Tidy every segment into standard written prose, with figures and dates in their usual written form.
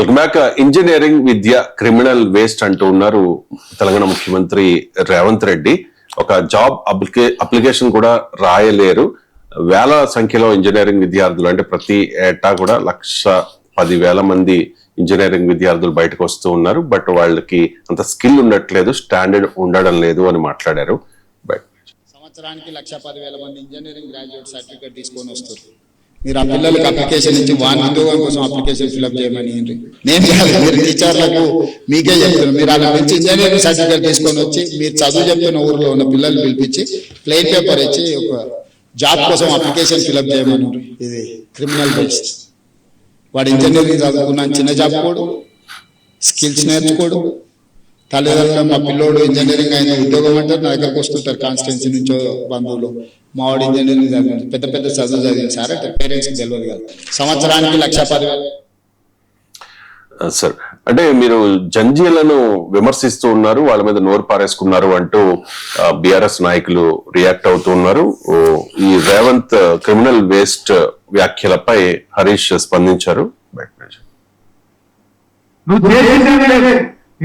Welcome back. Engineering విద్య criminal waste అంటూ ఉన్నారు తెలంగాణ ముఖ్యమంత్రి రేవంత్ రెడ్డి. ఒక జాబ్ అప్లికేషన్ కూడా రాయలేరు. వేల సంఖ్యలో ఇంజనీరింగ్ విద్యార్థులు, అంటే ప్రతి ఏటా కూడా 1,10,000 మంది ఇంజనీరింగ్ విద్యార్థులు బయటకు వస్తూ ఉన్నారు. బట్ వాళ్ళకి అంత స్కిల్ ఉండట్లేదు, స్టాండర్డ్ ఉండడం లేదు అని మాట్లాడారు. బట్ సంవత్సరానికి 1,10,000 మంది ఇంజనీరింగ్ గ్రాడ్యుయేట్ సర్టిఫికేట్ తీసుకొని వస్తారు. మీరు ఆ పిల్లలకి అప్లికేషన్ ఇచ్చి వాని ఉద్యోగం కోసం అప్లికేషన్ ఫిల్అప్ చేయమని నేను కాదు, మీరు టీచర్లకు మీకే చెప్తున్నారు. మీరు అలా నుంచి ఇంజనీరింగ్ సర్టిఫికేట్ తీసుకొని వచ్చి మీరు చదువు చెప్తున్న ఊర్లో ఉన్న పిల్లలు పిలిపించి ప్లెయిన్ పేపర్ ఇచ్చి ఒక జాబ్ కోసం అప్లికేషన్ ఫిల్అప్ చేయమని. ఇది క్రిమినల్ బేస్డ్. వాడు ఇంజనీరింగ్ చదువుకున్న చిన్న జాబ్ కోడు, స్కిల్స్ నేర్చుకోడు. తల్లిదండ్రులు మా పిల్లోడు ఇంజనీరింగ్ అయిన ఉద్యోగం అంటారు, నా దగ్గరకు వస్తుంటారు కాన్స్టిట్యున్సీ నుంచో బంధువులు. మావాడు ఇంజనీరింగ్ చదివింది, పెద్ద పెద్ద చదువు చదివింది సార్ అంటే పేరెంట్స్కి తెలియదు కదా. సంవత్సరానికి 1,10,000. సార్, అంటే మీరు జంజీలను విమర్శిస్తూ ఉన్నారు, వాళ్ళ మీద నోరు పారేసుకున్నారు అంటూ బిఆర్ఎస్ నాయకులు రియాక్ట్ అవుతూ ఉన్నారు. ఈ రేవంత్ క్రిమినల్ వేస్ట్ వ్యాఖ్యలపై హరీష్ స్పందించారు.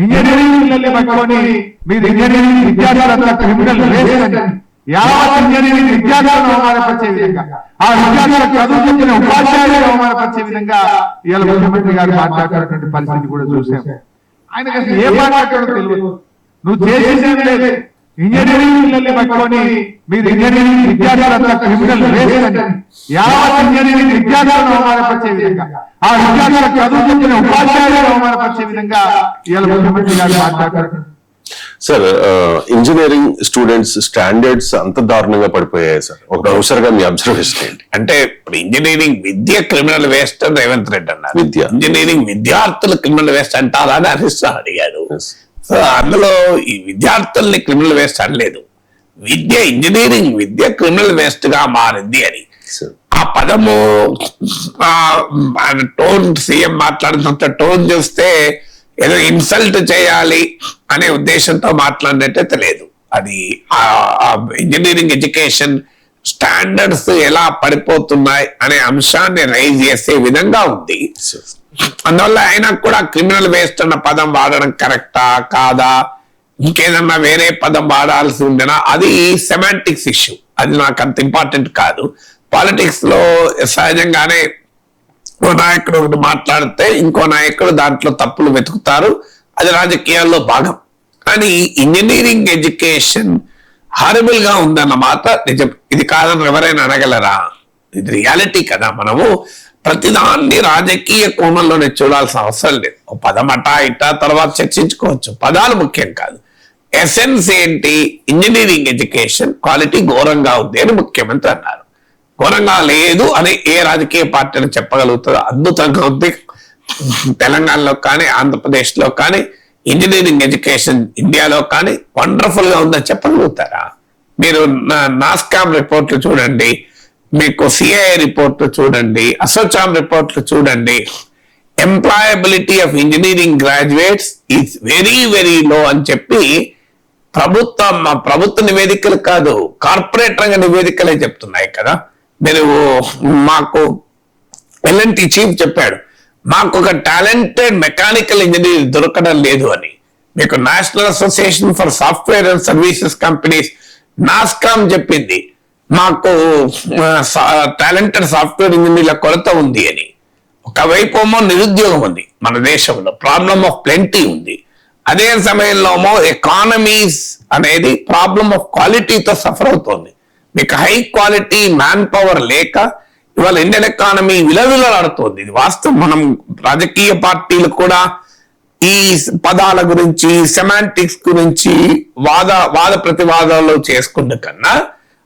ఇంజనీరింగ్ పిల్లల్ని పట్టుకొని మీరు ఇంజనీరింగ్ విద్యార్థులంతా క్రిమినల్ వేస్ట్ యావత్ ఇంజనీరింగ్ విద్యార్థులను అవమానపరిచే విధంగా, ఆ విద్యార్థులకు చదువు చెప్పిన ఉపాధ్యాయులను అవమానపరిచే విధంగా ఇవాళ ముఖ్యమంత్రి గారు మాట్లాడుతున్నటువంటి పరిస్థితి కూడా చూసాం. ఆయనకు అసలు ఏం మాట్లాడతాడో తెలియదు. నువ్వు చేసేది లేదు. ఇంజనీరింగ్ పిల్లల్ని పట్టుకొని మీరు ఇంజనీరింగ్ విద్యార్థులంతా క్రిమినల్ వేస్ట్ యావత్ ఇంజనీరింగ్ విద్యార్థులను అవమానపరిచే విధంగా, ఆ విద్యార్థులకు చదువు చెప్పిన ఉపాధ్యాయులను అవమానపరిచే విధంగా ఇవాళ ముఖ్యమంత్రి గారు మాట్లాడుతున్నారు. సార్, ఇంజనీరింగ్ స్టూడెంట్స్ స్టాండర్డ్స్ అంత దారుణంగా పడిపోయాయి సార్. ఒక ప్రొఫెసర్ గా మీ అబ్జర్వేషన్ ఏంటి? అంటే ఇప్పుడు ఇంజనీరింగ్ విద్య క్రిమినల్ వేస్ట్ అని రేవంత్ రెడ్డి అన్నారు. ఇంజనీరింగ్ విద్యార్థులు క్రిమినల్ వేస్ట్ అంటారా అని హరీష్ రావు అడిగారు. సో అందులో ఈ విద్యార్థుల్ని క్రిమినల్ వేస్ట్ అనలేదు. ఇంజనీరింగ్ విద్య క్రిమినల్ వేస్ట్ గా మారింది అని. ఆ పదము టోన్, సీఎం మాట్లాడుతున్నంత టోన్ చూస్తే ఏదో ఇన్సల్ట్ చేయాలి అనే ఉద్దేశంతో మాట్లాడినట్టే లేదు. అది ఇంజనీరింగ్ ఎడ్యుకేషన్ స్టాండర్డ్స్ ఎలా పడిపోతున్నాయి అనే అంశాన్ని రైజ్ చేసే విధంగా ఉంది. అందువల్ల ఆయన కూడా క్రిమినల్ వేస్ట్ అన్న పదం వాడడం కరెక్టా కాదా, ఇంకేదన్నా వేరే పదం వాడాల్సి ఉండేనా, అది సెమాంటిక్స్ ఇష్యూ. అది నాకు అంత ఇంపార్టెంట్ కాదు. పాలిటిక్స్ లో సహజంగానే ఓ నాయకుడు ఒకటి మాట్లాడితే ఇంకో నాయకుడు దాంట్లో తప్పులు వెతుకుతారు, అది రాజకీయాల్లో భాగం. కానీ ఇంజనీరింగ్ ఎడ్యుకేషన్ హారబుల్ గా ఉందన్నమాట నిజం. ఇది కాదని ఎవరైనా అనగలరా? ఇది రియాలిటీ కదా. మనము ప్రతిదాన్ని రాజకీయ కోణంలోనే చూడాల్సిన అవసరం లేదు. ఓ పదం అటా ఇటా తర్వాత చర్చించుకోవచ్చు, పదాలు ముఖ్యం కాదు. ఎసెన్స్ ఏంటి? ఇంజనీరింగ్ ఎడ్యుకేషన్ క్వాలిటీ ఘోరంగా ఉంది అని ముఖ్యమంత్రి అన్నారు. ఘోరంగా లేదు అని ఏ రాజకీయ పార్టీని చెప్పగలుగుతుందో? అద్భుతంగా ఉంది. తెలంగాణలో కానీ ఆంధ్రప్రదేశ్ లో కానీ ఇంజనీరింగ్ ఎడ్యుకేషన్ ఇండియాలో కానీ వండర్ఫుల్ గా ఉందని చెప్పగలుగుతారా? మీరు నాస్కామ్ రిపోర్ట్లు చూడండి, మీకు సిఐ రిపోర్ట్లు చూడండి, అసోచామ్ రిపోర్ట్లు చూడండి. Employability of engineering graduates is very very low అని చెప్పి ప్రభుత్వ నివేదికలు కాదు, కార్పొరేట్ రంగ నివేదికలే చెప్తున్నాయి కదా. మీరు మాకు ఎల్ఎన్టీ చీఫ్ చెప్పాడు, మాకు ఒక టాలెంటెడ్ మెకానికల్ ఇంజనీర్ దొరకడం లేదు అని. మీకు national association for software and services companies NASSCOM చెప్పింది, మాకు టాలెంటెడ్ సాఫ్ట్వేర్ ఇంజనీర్ల కొరత ఉంది అని. ఒకవైపు ఏమో నిరుద్యోగం ఉంది మన దేశంలో, ప్రాబ్లమ్ ఆఫ్ ప్లెంటీ ఉంది. అదే సమయంలో ఎకానమీస్ అనేది ప్రాబ్లమ్ ఆఫ్ క్వాలిటీతో సఫర్ అవుతోంది. మీకు హై క్వాలిటీ మ్యాన్ పవర్ లేక ఇవాళ ఇండియన్ ఎకానమీ విలవిలలాడుతోంది. ఇది వాస్తవం. మనం రాజకీయ పార్టీలు కూడా ఈ పదాల గురించి, సెమాంటిక్స్ గురించి వాద ప్రతివాదాలు చేసుకున్న కన్నా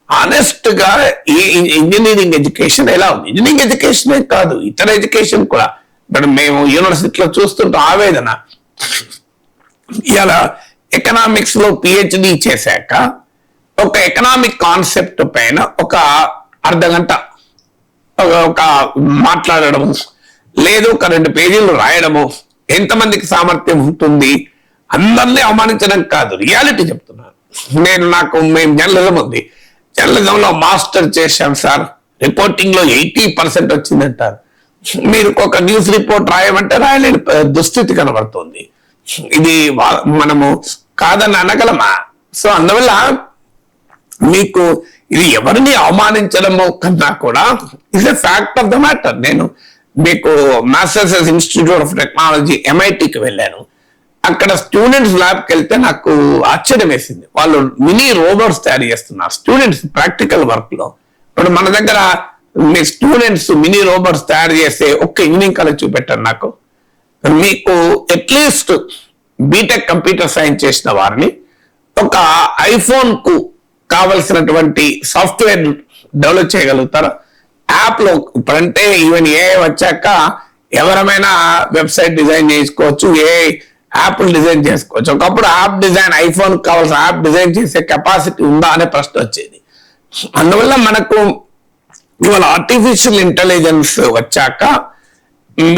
ఆనెస్ట్ గా ఈ ఇంజనీరింగ్ ఎడ్యుకేషన్ ఎలా ఉంది. ఇంజనీరింగ్ ఎడ్యుకేషనే కాదు, ఇతర ఎడ్యుకేషన్ కూడా. ఇప్పుడు మేము యూనివర్సిటీలో చూస్తుంటాం ఆవేదన. ఇలా ఎకనామిక్స్ లో పిహెచ్డి చేశాక ఒక ఎకనామిక్ కాన్సెప్ట్ పైన ఒక అర్ధగంట ఒక మాట్లాడడము, లేదు ఒక 2 పేజీలు రాయడము ఎంతమందికి సామర్థ్యం ఉంటుంది? అందరినీ అవమానించడం కాదు, రియాలిటీ చెప్తున్నాను. మేము జర్నలిజం ఉంది, జర్నలిజంలో మాస్టర్ చేశాం సార్, రిపోర్టింగ్ లో 80% వచ్చిందంటారు. మీరు ఒక న్యూస్ రిపోర్ట్ రాయమంటే రాయలేని దుస్థితి కనబడుతుంది. ఇది మనము కాదని అనగలమా? సో అందువల్ల మీకు ఇది ఎవరిని అవమానించడమో కన్నా కూడా is a fact of the matter. నేను మీకు మాస్టర్స్ ఇన్స్టిట్యూట్ ఆఫ్ టెక్నాలజీ MITకి వెళ్ళాను. అక్కడ స్టూడెంట్స్ ల్యాబ్కి వెళ్తే నాకు ఆశ్చర్యం వేసింది. వాళ్ళు మినీ రోబోట్స్ తయారు చేస్తున్నారు స్టూడెంట్స్ ప్రాక్టికల్ వర్క్ లో. ఇప్పుడు మన దగ్గర మీ స్టూడెంట్స్ మినీ రోబోట్స్ తయారు చేస్తే ఒక్క ఇంజనీరింగ్ కాలేజ్ చూపెట్టారు నాకు. మీకు అట్లీస్ట్ బీటెక్ కంప్యూటర్ సైన్స్ చేసిన వారిని ఒక ఐఫోన్ కు కావలసినటువంటి సాఫ్ట్వేర్ డెవలప్ చేయగలుగుతారా? యాప్ లో ఇప్పుడంటే ఈవెన్ AI వచ్చాక ఎవరమైనా వెబ్సైట్ డిజైన్ చేసుకోవచ్చు, యాప్ డిజైన్ చేసుకోవచ్చు. ఒకప్పుడు యాప్ డిజైన్ ఐఫోన్ కావాల్సిన యాప్ డిజైన్ చేసే కెపాసిటీ ఉందా అనే ప్రశ్న వచ్చేది. అందువల్ల మనకు ఇవాళ ఆర్టిఫిషియల్ ఇంటెలిజెన్స్ వచ్చాక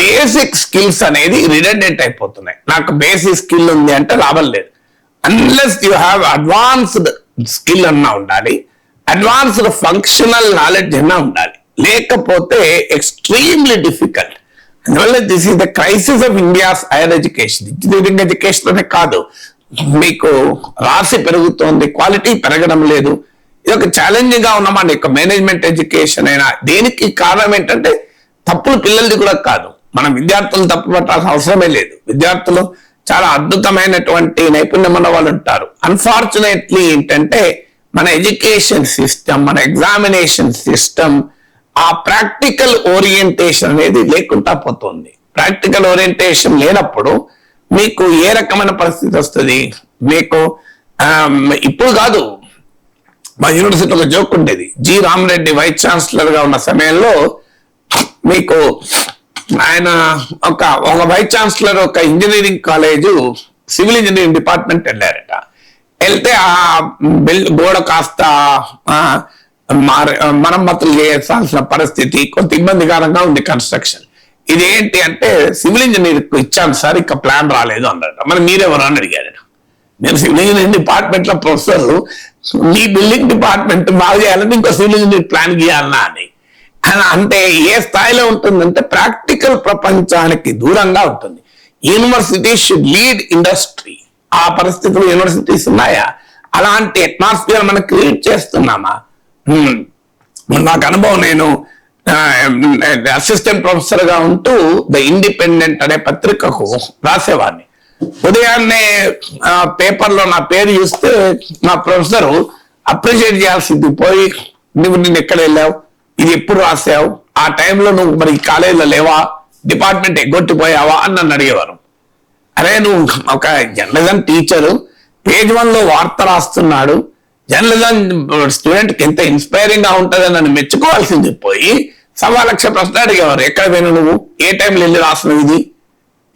బేసిక్ స్కిల్స్ అనేది రిడెండెంట్ అయిపోతున్నాయి. నాకు బేసిక్ స్కిల్ ఉంది అంటే లాభం లేదు. Unless you have advanced skill అన్నా ఉండాలి, అడ్వాన్స్డ్ ఫంక్షనల్ నాలెడ్జ్ అన్నా ఉండాలి. లేకపోతే ఎక్స్ట్రీమ్లీ డిఫికల్ట్. అందువల్ల this is the crisis of India's higher education. Engineering education అనే కాదు, మీకు రాసి పెరుగుతోంది, క్వాలిటీ పెరగడం లేదు. ఇది ఒక ఛాలెంజింగ్ గా ఉన్నమాట. ఇక మేనేజ్మెంట్ ఎడ్యుకేషన్ అయినా దేనికి కారణం ఏంటంటే తప్పులు పిల్లలది కూడా కాదు, మనం విద్యార్థులు తప్పు పట్టాల్సిన అవసరమే లేదు. విద్యార్థులు చాలా అద్భుతమైనటువంటి నైపుణ్యం ఉన్న వాళ్ళు ఉంటారు. అన్ఫార్చునేట్లీ ఏంటంటే మన ఎడ్యుకేషన్ సిస్టమ్, మన ఎగ్జామినేషన్ సిస్టమ్ ఆ ప్రాక్టికల్ ఓరియంటేషన్ అనేది లేకుండా పోతుంది. ప్రాక్టికల్ ఓరియంటేషన్ లేనప్పుడు మీకు ఏ రకమైన పరిస్థితి వస్తుంది? మీకు ఇప్పుడు కాదు, మా యూనివర్సిటీ ఒక జోక్ ఉండేది. జి రామరెడ్డి వైస్ ఛాన్సలర్ గా ఉన్న సమయంలో మీకు ఆయన ఒక వైస్ ఛాన్సలర్ ఒక engineering college civil engineering department వెళ్ళారట. వెళ్తే ఆ గోడ కాస్త మరమ్మతులు చేయాల్సిన పరిస్థితి, కొంత ఇబ్బందికరంగా ఉంది కన్స్ట్రక్షన్. ఇదేంటి అంటే సివిల్ ఇంజనీర్ ఇచ్చాను సార్, ఇక ప్లాన్ రాలేదు అన్నారట. మరి మీరెవరు అని అడిగారట. నేను సివిల్ ఇంజనీరింగ్ డిపార్ట్మెంట్ లో ప్రొఫెసర్, మీ బిల్డింగ్ డిపార్ట్మెంట్ బాగా చేయాలని ఇంకో సివిల్ ఇంజనీర్ ప్లాన్ గీయాలన్నా అని. అంటే ఏ స్థాయిలో ఉంటుందంటే ప్రాక్టికల్ ప్రపంచానికి దూరంగా ఉంటుంది. University should lead industry. ఆ పరిస్థితులు యూనివర్సిటీస్ ఉన్నాయా? అలాంటి అట్మాస్ఫియర్ మనం క్రియేట్ చేస్తున్నామా? నాకు అనుభవం, నేను అసిస్టెంట్ ప్రొఫెసర్ గా ఉంటూ ద ఇండిపెండెంట్ అనే పత్రికకు రాసేవాడిని. ఉదయాన్నే పేపర్లో నా పేరు చూస్తే నా ప్రొఫెసర్ అప్రిషియేట్ చేయాల్సింది పోయి, నువ్వు నిన్ను ఎక్కడ వెళ్ళావు, ఇది ఎప్పుడు రాసావు, ఆ టైంలో నువ్వు మరి కాలేజీలో లేవా, డిపార్ట్మెంట్ ఎగ్గొట్టిపోయావా అని నన్ను అడిగేవారు. అరే నువ్వు ఒక జర్నలిజం టీచరు, పేజ్ 1 లో వార్త రాస్తున్నాడు, జర్నలిజం స్టూడెంట్ కి ఎంత ఇన్స్పైరింగ్ గా ఉంటుందని నన్ను మెచ్చుకోవాల్సింది పోయి 1,00,000 ప్రశ్న అడిగేవారు. ఎక్కడ పోయినా నువ్వు, ఏ టైంలో వెళ్ళి రాసినవి, ఇది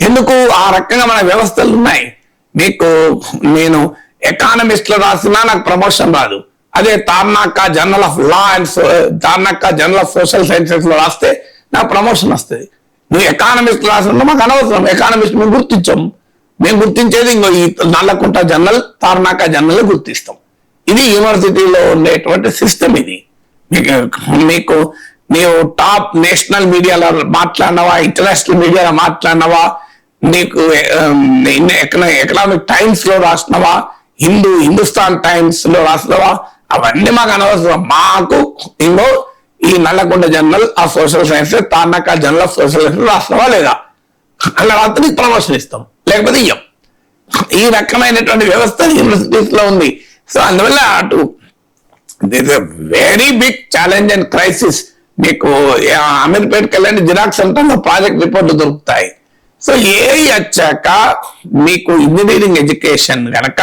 ఎందుకు? ఆ రకంగా మన వ్యవస్థలు ఉన్నాయి. మీకు నేను ఎకానమిస్ట్ లో రాసినా నాకు ప్రమోషన్ రాదు. అదే Tarnaka journal of law and Tarnaka journal of social sciences లో రాస్తే నాకు ప్రమోషన్ వస్తుంది. నువ్వు ఎకానమిస్ట్ రాసిన మాకు అనవసరం, ఎకానమిస్ట్ మేము గుర్తించాం. మేము గుర్తించేది ఇంకో ఈ నల్లకుంట జర్నల్, తార్నాక జర్నల్ గుర్తిస్తాం. ఇది యూనివర్సిటీలో ఉండేటువంటి సిస్టమ్. ఇది మీకు నీవు టాప్ నేషనల్ మీడియాలో మాట్లాడినవా, ఇంటర్నేషనల్ మీడియాలో మాట్లాడినవా, నీకు ఎకనామిక్ టైమ్స్ లో రాసినవా, హిందుస్థాన్ టైమ్స్ లో రాసినవా, అవన్నీ మాకు అనవసరం. మాకు ఇంకో ఈ Nallakonda journal of social science, Tarnaka journal of social science రాసినవా లేదా, అలా రాత్రి నీకు ప్రమోషన్ ఇస్తాం, లేకపోతే ఇయ్యం. ఈ రకమైనటువంటి వ్యవస్థ యూనివర్సిటీస్ లో ఉంది. సో అందువల్ల అటు very big challenge and crisis. మీకు అమీర్పేటకి వెళ్ళండి, జిరాక్స్ సెంటర్లో ప్రాజెక్ట్ రిపోర్ట్లు దొరుకుతాయి. సో వచ్చాక మీకు ఇంజనీరింగ్ ఎడ్యుకేషన్ కనుక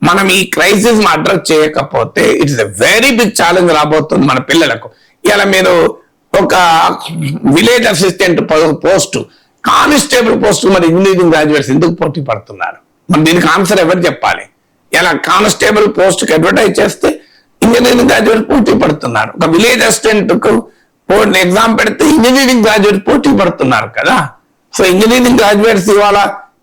మనం ఈ క్రైసిస్ అడ్రస్ చేయకపోతే it's a very big challenge రాబోతుంది మన పిల్లలకు. ఇలా మీరు ఒక village assistant post, constable post మరి ఇంజనీరింగ్ గ్రాడ్యుయేట్స్ ఎందుకు పోటీ పడుతున్నారు? మరి దీనికి ఆన్సర్ ఎవరు చెప్పాలి? ఇలా కానిస్టేబుల్ పోస్ట్ కి అడ్వర్టైజ్ చేస్తే ఇంజనీరింగ్ గ్రాడ్యుయేట్ పోటీ పడుతున్నారు. ఒక విలేజ్ అసిస్టెంట్ కు ఎగ్జామ్ పెడితే ఇంజనీరింగ్ గ్రాడ్యుయేట్ పోటీ పడుతున్నారు కదా. సో ఇంజనీరింగ్ గ్రాడ్యుయేట్స్ ఇవాళ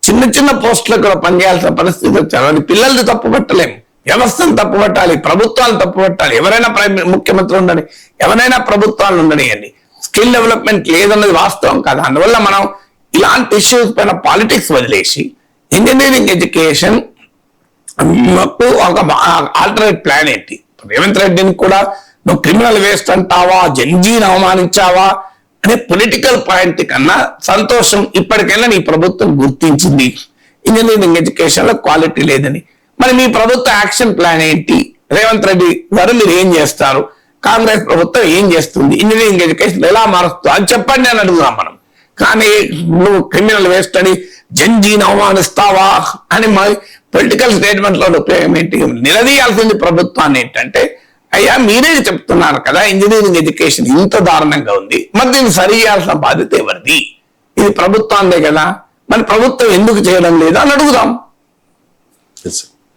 చిన్న చిన్న పోస్టులకు కూడా పనిచేయాల్సిన పరిస్థితి వచ్చారు. అది పిల్లల్ని తప్పు పట్టలేము, వ్యవస్థను తప్పు పట్టాలి, ప్రభుత్వాలు తప్పు పట్టాలి. ఎవరైనా ముఖ్యమంత్రి ఉండని, ఎవరైనా ప్రభుత్వాలు ఉండనియండి, స్కిల్ డెవలప్మెంట్ లేదన్నది వాస్తవం కాదు. అందువల్ల మనం ఇలాంటి ఇష్యూస్ పైన పాలిటిక్స్ వదిలేసి ఇంజనీరింగ్ ఎడ్యుకేషన్ ఒక ఆల్టర్నేట్ ప్లాన్ ఏంటి? రేవంత్ రెడ్డిని కూడా నువ్వు క్రిమినల్ వేస్ట్ అంటావా, జంజీని అవమానించావా అనే పొలిటికల్ పాయింట్ కన్నా సంతోషం ఇప్పటికైనా నీ ప్రభుత్వం గుర్తించింది ఇంజనీరింగ్ ఎడ్యుకేషన్ లో క్వాలిటీ లేదని. మరి మీ ప్రభుత్వ యాక్షన్ ప్లాన్ ఏంటి? రేవంత్ రెడ్డి గారు మీరు ఏం చేస్తారు? కాంగ్రెస్ ప్రభుత్వం ఏం చేస్తుంది? ఇంజనీరింగ్ ఎడ్యుకేషన్ ఎలా మారుస్తుంది అని చెప్పండి అని అడుగుదాం మనం. కానీ నువ్వు క్రిమినల్ వేస్ట్ అని జంజీని అవమానిస్తావా అని మరి పొలిటికల్ స్టేట్మెంట్ లో ఉపయోగం ఏంటి? నిలదీయాల్సింది ప్రభుత్వాన్ని ఏంటంటే, అయ్యా మీరే చెప్తున్నారు కదా ఇంజనీరింగ్ ఎడ్యుకేషన్ ఇంత దారుణంగా ఉంది, మరి దీన్ని సరి చేయాల్సిన బాధ్యత ఎవరిది? ఇది ప్రభుత్వాన్నే కదా, మరి ప్రభుత్వం ఎందుకు చేయడం లేదు అని అడుగుదాం. Yes, sir.